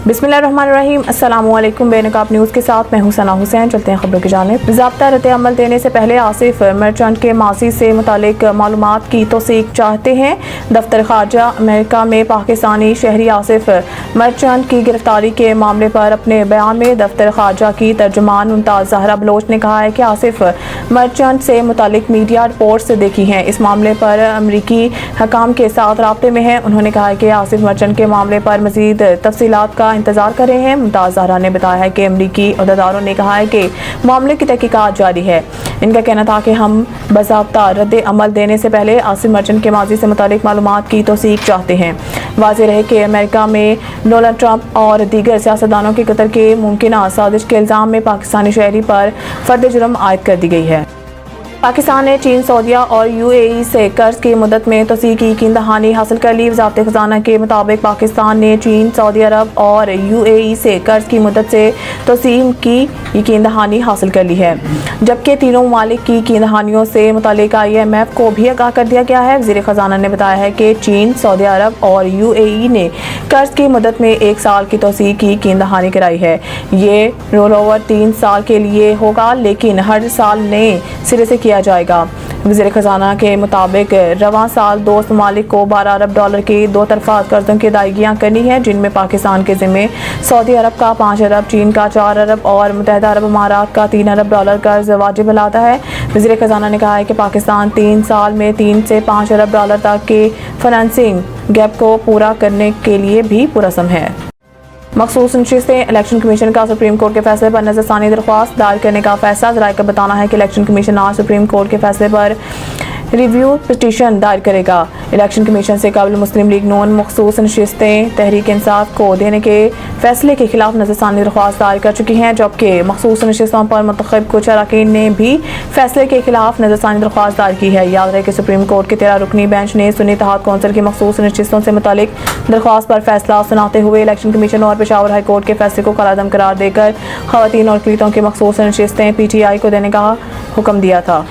बिस्मिल्लाहिर्रहमानिर्रहीम। अस्सलाम वालेकुम। बेनकाब न्यूज़ के साथ मैं हूं सना हुसैन। चलते हैं खबरों की जानिब। ज़ाब्ता रद्द अमल देने से पहले आसिफ मर्चेंट के माजी से मुतालिक मालूमात की तौसीक चाहते हैं। दफ्तर ख़ारजा अमेरिका में पाकिस्तानी शहरी आसिफ मर्चेंट की गिरफ्तारी के मामले पर अपने बयान में दफ्तर ख़ारजा की तर्जुमान मुमताज़ ज़हरा बलोच ने कहा है कि आसिफ मर्चेंट से मुतालिक मीडिया रिपोर्ट्स देखी हैं, इस मामले पर अमरीकी हकाम के साथ राब्ते में है। उन्होंने कहा है कि आसिफ मर्चेंट के मामले पर मज़ीद तफसीलात का इंतजार कर रहे हैं। मुमताज़ ज़हरा ने बताया है कि अमरीकी अहदेदारों ने कहा है कि मामले की तहकीकात जारी है। इनका कहना था कि हम बाज़ाब्ता रद्द अमल देने से पहले आसिफ मर्चेंट के माजी से मुतालिक मालूमात की तौसीक चाहते हैं। वाज़ेह रहे कि अमेरिका में डोनाल्ड ट्रंप और दीगर सियासतदानों के कत्ल के मुमकिन साजिश के इल्ज़ाम में पाकिस्तानी शहरी पर फर्द जुर्म आयद कर दी गई है। पाकिस्तान ने चीन, सऊदीया और यूएई से कर्ज की मुद्दत में तोसी की यकीन दहानी हासिल कर ली। वज़ारत खजाना के मुताबिक पाकिस्तान ने चीन, सऊदी अरब और यूएई से कर्ज की मुद्दत से तोसी की यकीन दहानी हासिल कर ली है, जबकि तीनों ममालिक की यकीन दहानियों से मुतालिक IMF को भी आगाह कर दिया गया है। वज़ीर खजाना ने बताया है कि चीन, सऊदी अरब और यूएई ने कर्ज की मुद्दत में 1 साल की तोसी की यकीन दहानी कराई है। ये रोल ओवर 3 साल के लिए होगा, लेकिन हर साल नए सिरे से किया जाएगा। वज़ीर खजाना के मुताबिक रवां साल दोस्त ममालिक को $12 अरब की 2 तरफा कर्जों की अदायगियाँ करनी है, जिनमें पाकिस्तान के ज़िम्मे सऊदी अरब का $5 अरब, चीन का $4 अरब और मुत्तहिदा अरब अमारात का $3 अरब कर्ज वाजिब अलादा है। वज़ीर खजाना ने कहा है कि पाकिस्तान 3 साल में $3 से $5 अरब तक के फाइनेंसिंग गैप को पूरा करने के लिए भी पुरज़म है। मखसूस नशिस्तें, इलेक्शन कमीशन का सुप्रीम कोर्ट के फैसले पर नज़रसानी दरख्वास्त दायर करने का फैसला। ज़राए का बताना है कि इलेक्शन कमीशन आज सुप्रीम कोर्ट के फैसले पर रिव्यू पिटीशन दायर करेगा। इलेक्शन कमीशन से काबिल मुस्लिम लीग नून मखसूस नशिस्तें तहरीक इंसाफ को देने के फैसले के खिलाफ नज़रसानी दरख्वास्त दायर कर चुकी हैं, जबकि मखसूस नशिस्तों पर मुंतखब कुछ अरकान ने भी फैसले के खिलाफ नज़रसानी दरख्वास्त दायर की है। याद रहे कि सुप्रीम कोर्ट के 13 रुकनी बेंच ने सुन्नी इत्तेहाद कौंसिल की मखसूस नशिस्तों से मुतालिक दरख्वास्त पर फैसला सुनाते हुए इलेक्शन कमीशन और पेशावर हाई कोर्ट के फैसले को कलादम करार देकर खवातीन और अक़लियतों की मखसूस नशिस्तें PTI को देने का हुक्म दिया था।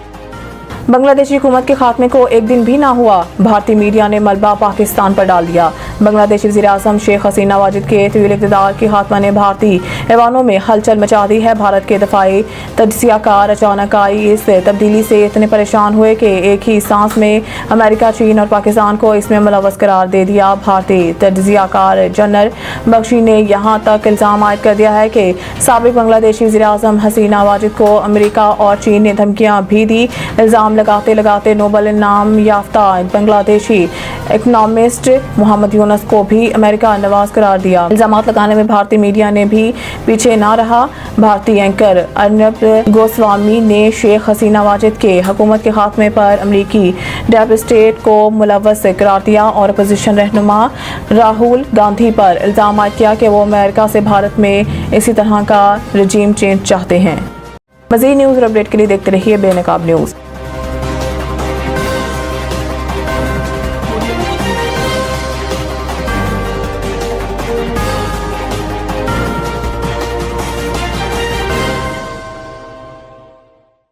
बांग्लादेशी हुकूमत के खात्मे को एक दिन भी ना हुआ, भारतीय मीडिया ने मलबा पाकिस्तान पर डाल दिया। बांग्लादेशी वज़ीर आज़म शेख हसीना वाजिद के तवील इक़्तिदार के खात्मा ने भारतीय ऐवानों में हलचल मचा दी है। भारत के दफ़ाई तजज़ियाकार अचानक आई इस तब्दीली से इतने परेशान हुए कि एक ही सांस में अमेरिका, चीन और पाकिस्तान को इसमें मुलव्वस करार दे दिया। भारतीय तजज़ियाकार जनरल बख्शी ने यहाँ तक इल्ज़ाम आयद कर दिया है कि साबिक़ बांग्लादेशी वज़ीर आज़म हसीना वाजिद को अमेरिका और चीन ने धमकियाँ भी दी। इल्ज़ाम लगाते लगाते नोबेल इनाम याफ्ता बांग्लादेशी इकोनॉमिस्ट मोहम्मद यूनुस को भी अमेरिका नवाज करार दिया। इल्ज़ामात लगाने में भारतीय मीडिया ने भी पीछे ना रहा। भारतीय एंकर अर्नब गोस्वामी ने शेख हसीना वाजिद के हुकूमत के खात्मे पर अमरीकी डेप स्टेट को मुलव्वस करार दिया और अपोजिशन रहनुमा राहुल गांधी पर इल्ज़ाम आयद किया कि वो अमेरिका से भारत में इसी तरह का रजीम चेंज चाहते हैं। मज़ीद न्यूज़ और अपडेट के लिए देखते रहिए बेनकाब न्यूज़।